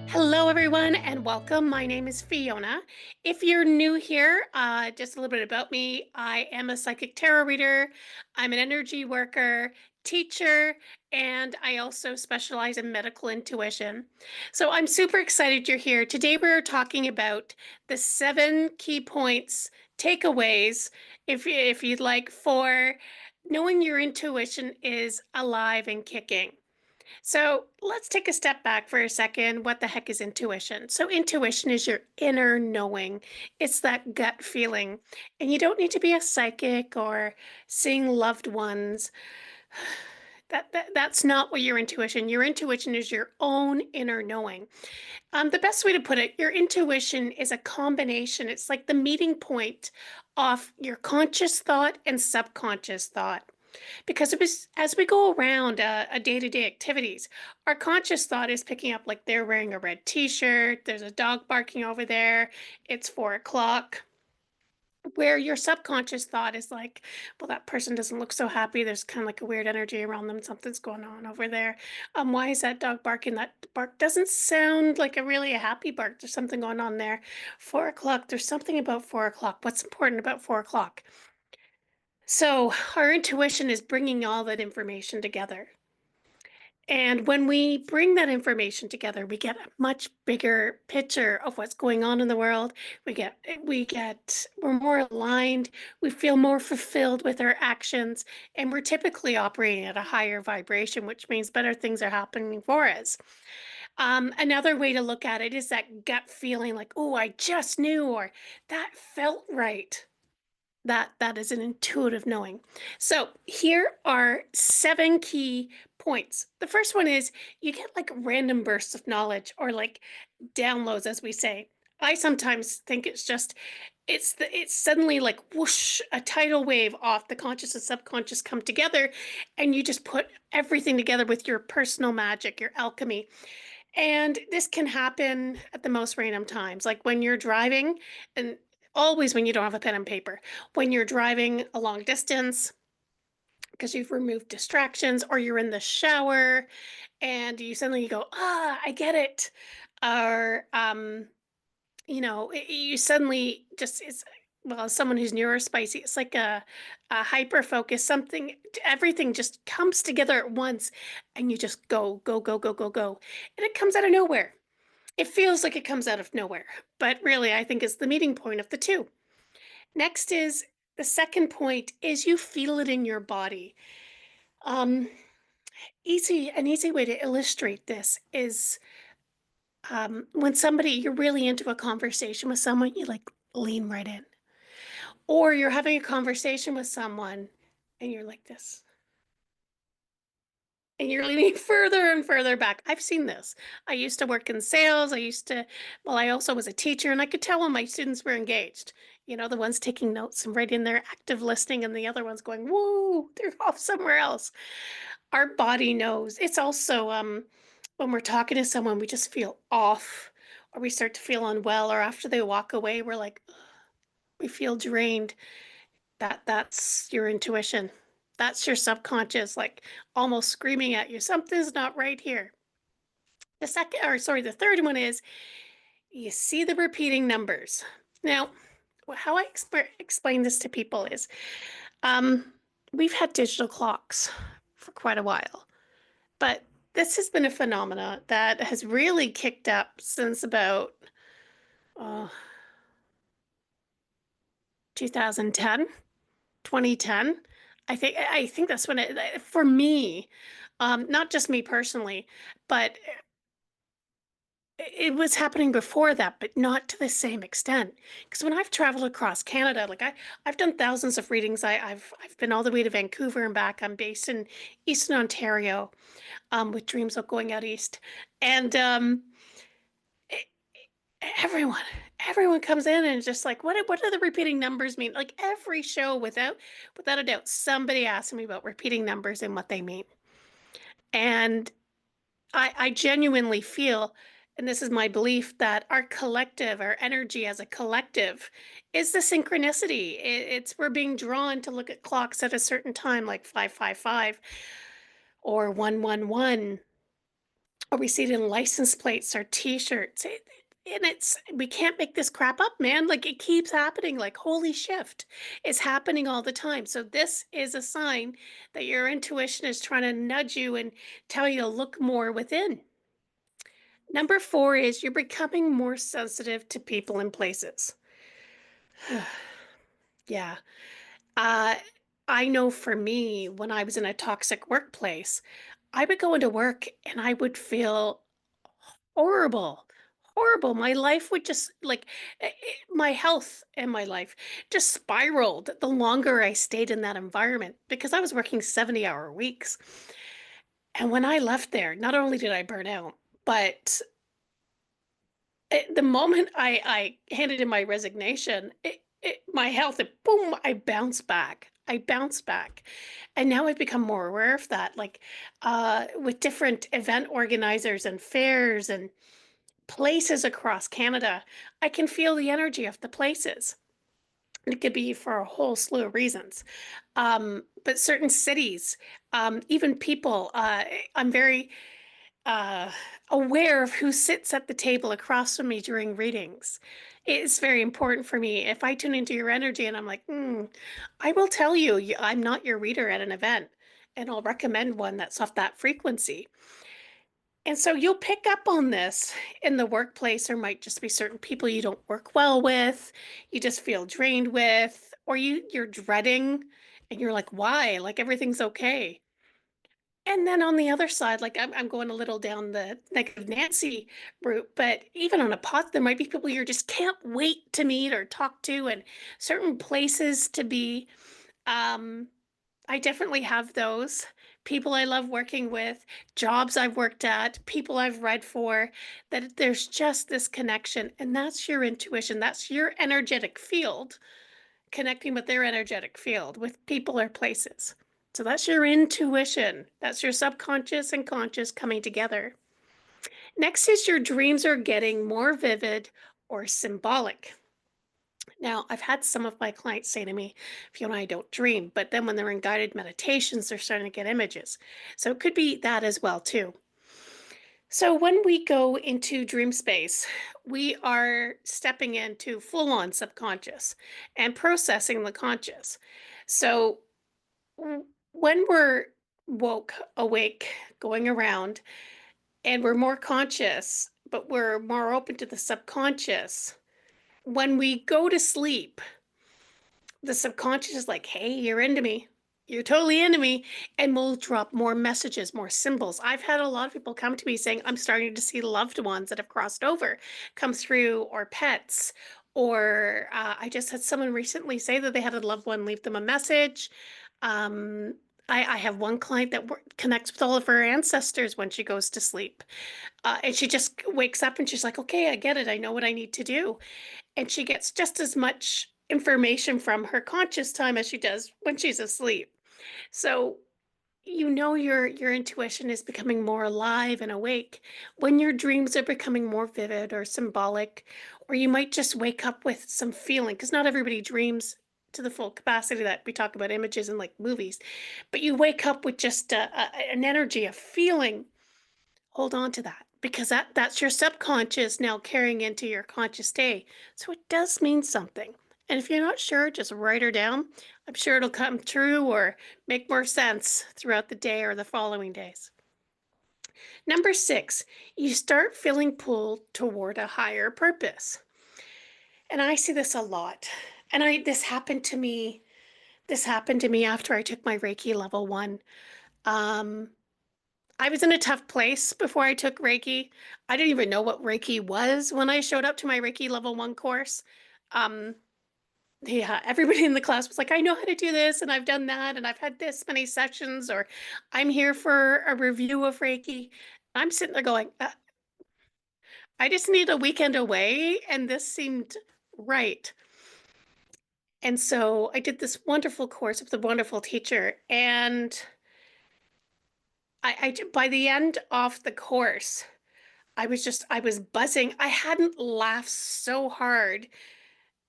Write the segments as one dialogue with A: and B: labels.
A: Hello, everyone, and welcome. My name is Fiona. If you're new here, just a little bit about me. I am a psychic tarot reader, I'm an energy worker, teacher, and I also specialize in medical intuition. So I'm super excited you're here. Today, we're talking about the 7 key points, takeaways, if you'd like, for knowing your intuition is alive and kicking. So let's take a step back for a second. What the heck is intuition? So, intuition is your inner knowing, it's that gut feeling. And you don't need to be a psychic or seeing loved ones. That's not what your intuition is your own inner knowing. The best way to put it, your intuition is a combination. It's like the meeting point of your conscious thought and subconscious thought. Because as we go around a day-to-day activities, our conscious thought is picking up like they're wearing a red t-shirt, there's a dog barking over there, it's 4 o'clock. Where your subconscious thought is like, well, that person doesn't look so happy. There's kind of like a weird energy around them. Something's going on over there. Why is that dog barking? That bark doesn't sound like a happy bark. There's something going on there. 4 o'clock. There's something about 4 o'clock. What's important about 4 o'clock? So our intuition is bringing all that information together. And when we bring that information together, we get a much bigger picture of what's going on in the world. We're more aligned, we feel more fulfilled with our actions, and we're typically operating at a higher vibration, which means better things are happening for us. Another way to look at it is that gut feeling like, oh, I just knew, or that felt right. That is an intuitive knowing. So here are 7 key points. The first one is you get like random bursts of knowledge or like downloads, as we say. I sometimes think it's suddenly like whoosh, a tidal wave off the conscious and subconscious come together, and you just put everything together with your personal magic, your alchemy. And this can happen at the most random times, like when you're driving, and always when you don't have a pen and paper, when you're driving a long distance because you've removed distractions, or you're in the shower and you suddenly go, I get it. Or, you suddenly just, it's, well, as someone who's neurospicy, it's like a hyper focus, everything just comes together at once and you just go, go, go, go, go, go. And it comes out of nowhere. It feels like it comes out of nowhere, but really, I think it's the meeting point of the two. Next is the second point is you feel it in your body. Um, an easy way to illustrate this is when you're really into a conversation with someone, you like lean right in. Or you're having a conversation with someone and you're like this. And you're leaning further and further back. I've seen this. I used to work in sales. I also was a teacher, and I could tell when my students were engaged. The ones taking notes and right in there, active listening, and the other ones going, whoa, they're off somewhere else. Our body knows. It's also when we're talking to someone, we just feel off, or we start to feel unwell, or after they walk away, we're like, "Ugh," we feel drained. That's your intuition. That's your subconscious, like almost screaming at you, something's not right here. The third one is you see the repeating numbers. Now, how I explain this to people is um, we've had digital clocks for quite a while, but this has been a phenomena that has really kicked up since about uh, 2010. 2010. I think that's when for me, not just me personally, but it was happening before that, but not to the same extent. Because when I've traveled across Canada, like I've done thousands of readings. I've been all the way to Vancouver and back. I'm based in Eastern Ontario, with dreams of going out east, and e- everyone everyone comes in and it's just like, what do the repeating numbers mean? Like every show, without a doubt, somebody asks me about repeating numbers and what they mean. And I genuinely feel, and this is my belief, that our energy as a collective is the synchronicity. It's we're being drawn to look at clocks at a certain time, like 555 or 111, or we see it in license plates or t-shirts. And it's we can't make this crap up, man. Like it keeps happening. Like holy shift, it's happening all the time. So this is a sign that your intuition is trying to nudge you and tell you to look more within. Number four is you're becoming more sensitive to people and places. Yeah. Uh, I know for me, when I was in a toxic workplace, I would go into work and I would feel horrible. Horrible. My life would just like my health and my life just spiraled the longer I stayed in that environment because I was working 70-hour weeks. And when I left there, not only did I burn out, but the moment I handed in my resignation, my health, boom, I bounced back. I bounced back. And now I've become more aware of that, like with different event organizers and fairs and places across Canada. I can feel the energy of the places. It could be for a whole slew of reasons. But certain cities, even people, I'm very uh, aware of who sits at the table across from me during readings. It's very important for me. If I tune into your energy and I'm like, I will tell you, I'm not your reader at an event, and I'll recommend one that's off that frequency. And so you'll pick up on this in the workplace. There might just be certain people you don't work well with, you just feel drained with, or you're dreading and you're like, why? Like everything's okay. And then on the other side, like I'm going a little down the negative Nancy route, but even on a pot, there might be people you just can't wait to meet or talk to, and certain places to be. Um, I definitely have those people I love working with, jobs I've worked at, people I've read for, that there's just this connection, and that's your intuition. That's your energetic field connecting with their energetic field with people or places. So that's your intuition. That's your subconscious and conscious coming together. Next is your dreams are getting more vivid or symbolic. Now, I've had some of my clients say to me, Fiona, I don't dream, but then when they're in guided meditations, they're starting to get images. So it could be that as well, too. So when we go into dream space, we are stepping into full on subconscious and processing the conscious. So when we're woke, awake, going around, and we're more conscious, but we're more open to the subconscious, when we go to sleep, the subconscious is like, hey, you're into me. You're totally into me. And we'll drop more messages, more symbols. I've had a lot of people come to me saying, I'm starting to see loved ones that have crossed over come through, or pets. Or I just had someone recently say that they had a loved one leave them a message. Um, I have one client that connects with all of her ancestors when she goes to sleep. And she just wakes up and she's like, okay, I get it. I know what I need to do, and she gets just as much information from her conscious time as she does when she's asleep. So you know your intuition is becoming more alive and awake when your dreams are becoming more vivid or symbolic, or you might just wake up with some feeling, because not everybody dreams to the full capacity that we talk about images in like movies, but you wake up with just an energy, a feeling. Hold on to that, because that's your subconscious now carrying into your conscious day. So it does mean something. And if you're not sure, just write her down. I'm sure it'll come true or make more sense throughout the day or the following days. Number six, you start feeling pulled toward a higher purpose. And I see this a lot. And I this happened to me after I took my Reiki level one. Um, I was in a tough place before I took Reiki. I didn't even know what Reiki was when I showed up to my Reiki level one course. Um, yeah, everybody in the class was like, I know how to do this, and I've done that, and I've had this many sessions, or I'm here for a review of Reiki. I'm sitting there going, I just need a weekend away, and this seemed right. And so I did this wonderful course with a wonderful teacher, and by the end of the course, I was buzzing. I hadn't laughed so hard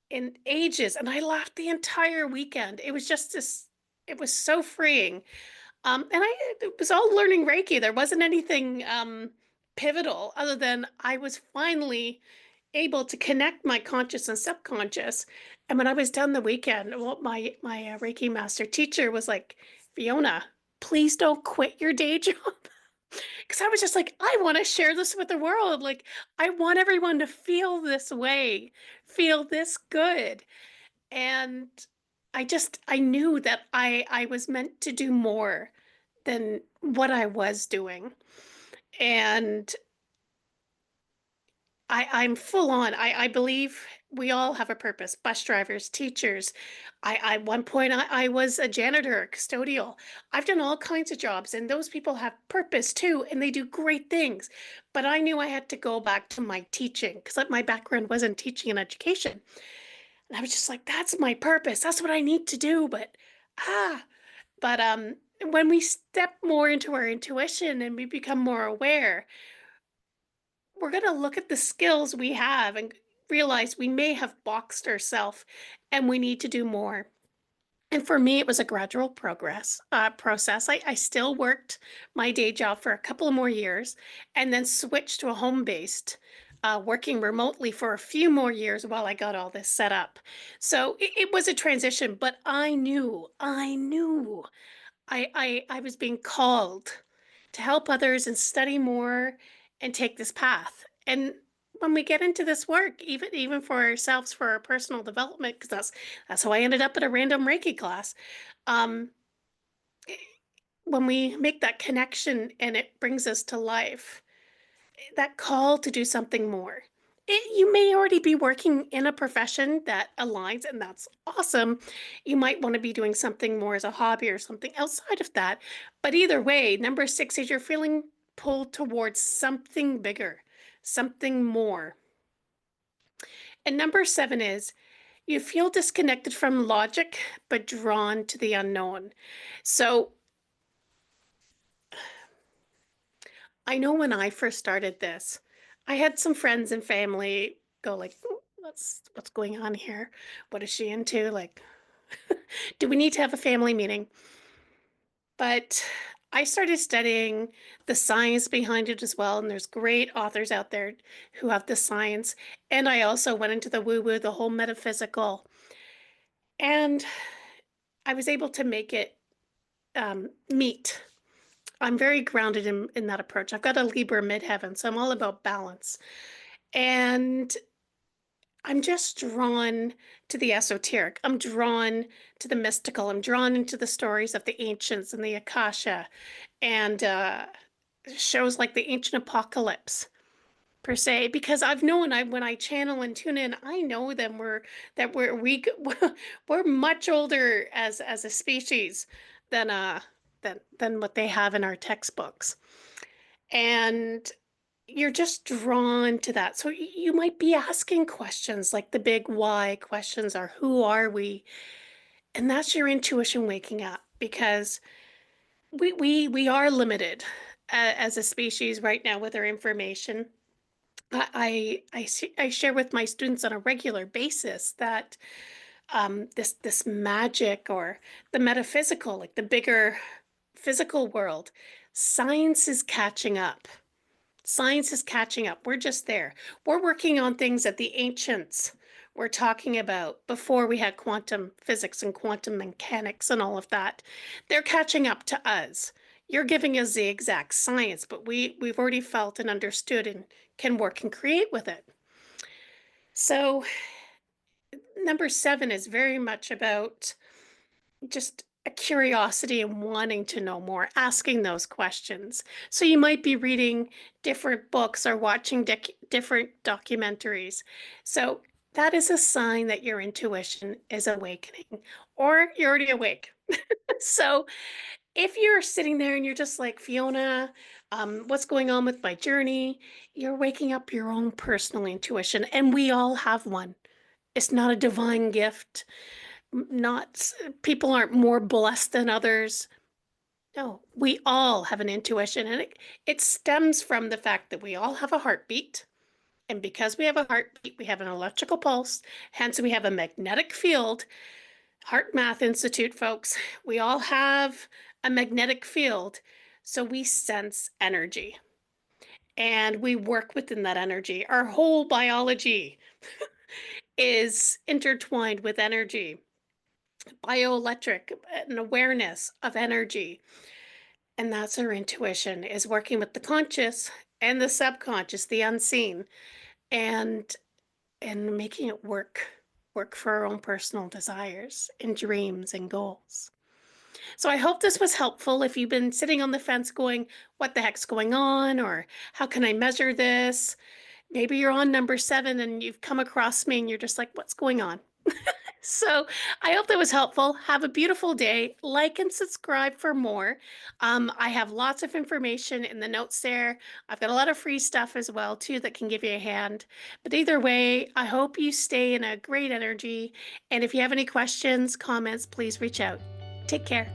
A: in ages, and I laughed the entire weekend. It was just this, it was so freeing. And it was all learning Reiki. There wasn't anything pivotal other than I was finally able to connect my conscious and subconscious. And when I was done the weekend, well, my Reiki master teacher was like, Fiona, please don't quit your day job. Because I was just like, I want to share this with the world. Like, I want everyone to feel this way, feel this good. And I knew that I was meant to do more than what I was doing. And I'm full on. I believe we all have a purpose. Bus drivers, teachers. At one point I was a janitor, a custodial. I've done all kinds of jobs, and those people have purpose too, and they do great things. But I knew I had to go back to my teaching because my background wasn't teaching and education. And I was just like, that's my purpose. That's what I need to do. Ah, but when we step more into our intuition and we become more aware, we're going to look at the skills we have and realize we may have boxed ourselves and we need to do more. And for me, it was a gradual process. I still worked my day job for a couple of more years and then switched to a home-based, working remotely for a few more years while I got all this set up. So it was a transition, but I knew I was being called to help others and study more and take this path. And when we get into this work, even for ourselves, for our personal development, because that's how I ended up at a random Reiki class. Um, when we make that connection and it brings us to life, that call to do something more. You may already be working in a profession that aligns, and that's awesome. You might want to be doing something more as a hobby or something outside of that. But either way, number six is you're feeling pulled towards something bigger, something more. And number seven is you feel disconnected from logic, but drawn to the unknown. So I know when I first started this, I had some friends and family go like, "Oh, what's going on here? What is she into? Like, do we need to have a family meeting?" But I started studying the science behind it as well, and there's great authors out there who have the science. And I also went into the woo-woo, the whole metaphysical, and I was able to make it meet. I'm very grounded in that approach. I've got a Libra midheaven, so I'm all about balance. And I'm just drawn to the esoteric. I'm drawn to the mystical. I'm drawn into the stories of the ancients and the Akasha and shows like the ancient apocalypse per se, because I've known when I channel and tune in, I know them we're much older as a species than than what they have in our textbooks. And you're just drawn to that. So you might be asking questions like the big why questions are who are we? And that's your intuition waking up because we are limited as a species right now with our information. I share with my students on a regular basis that this magic or the metaphysical, like the bigger physical world, science is catching up. Science is catching up. We're just there. We're working on things that the ancients were talking about before we had quantum physics and quantum mechanics and all of that. They're catching up to us. You're giving us the exact science, but we've already felt and understood and can work and create with it. So number seven is very much about just a curiosity and wanting to know more, asking those questions. So you might be reading different books or watching different documentaries. So that is a sign that your intuition is awakening or you're already awake. So if you're sitting there and you're just like, Fiona, what's going on with my journey? You're waking up your own personal intuition, and we all have one. It's not a divine gift, not people aren't more blessed than others. No, we all have an intuition, and it stems from the fact that we all have a heartbeat. And because we have a heartbeat, we have an electrical pulse, hence we have a magnetic field. Heart Math Institute, folks, we all have a magnetic field, so we sense energy. and we work within that energy. Our whole biology is intertwined with energy, bioelectric, an awareness of energy. And that's our intuition, is working with the conscious and the subconscious, the unseen, and making it work for our own personal desires and dreams and goals. So I hope this was helpful. If you've been sitting on the fence going, what the heck's going on? Or how can I measure this? Maybe you're on number 7 and you've come across me and you're just like, what's going on? So I hope that was helpful. Have a beautiful day. Like and subscribe for more. I have lots of information in the notes there. I've got a lot of free stuff as well too that can give you a hand. But either way, I hope you stay in a great energy. And if you have any questions, comments, please reach out. Take care.